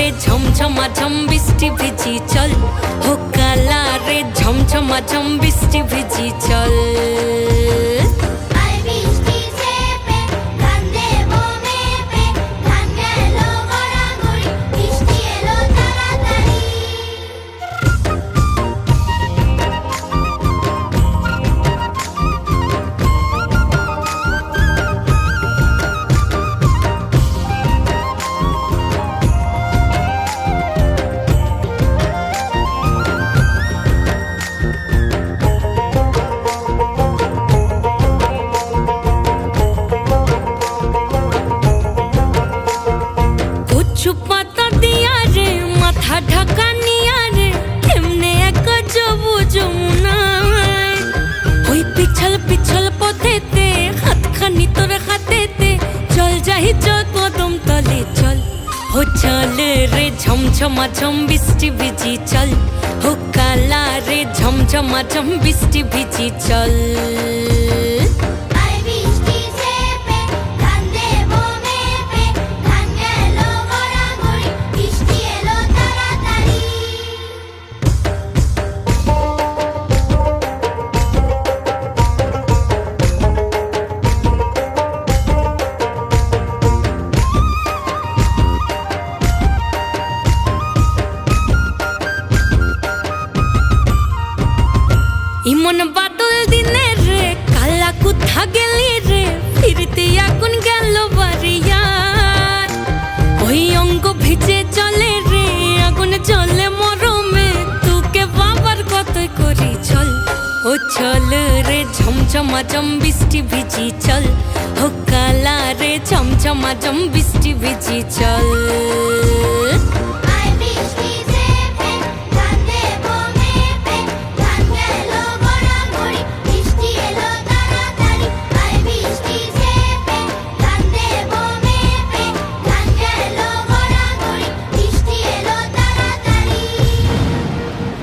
রে ঝমঝমা ঝম বৃষ্টি ভিজি চল, হো কালা রে ঝমঝমা ঝম বৃষ্টি ভিজি চল। পাতা দিয়া রে মাথা ঢাকা নিয়া রে এমনে এক যাবো যমুনায়, ওই পিছল পিছল পথেতে হাতখানি তোর হাতেতে চল যাই চল কদম তলে চল, হো চল রে ঝমঝমা ঝম বৃষ্টি ভিজি চল, হো কালা রে ঝমঝমা ঝম বৃষ্টি ভিজি চল। ইমন বাদল দিনে রে কালা কোথা গেলি রে, ফিরতে আগুন গেল বাড়িয়ার, ওই অঙ্গ ভিজে চলে রে আগুন জ্বলে মরমে, তোকে বাবার কতই করি চল, ও চল রে ঝমঝমা ঝম বৃষ্টি ভিজি চল, হো কালা রে ঝমঝমা ঝম বৃষ্টি ভিজি চল।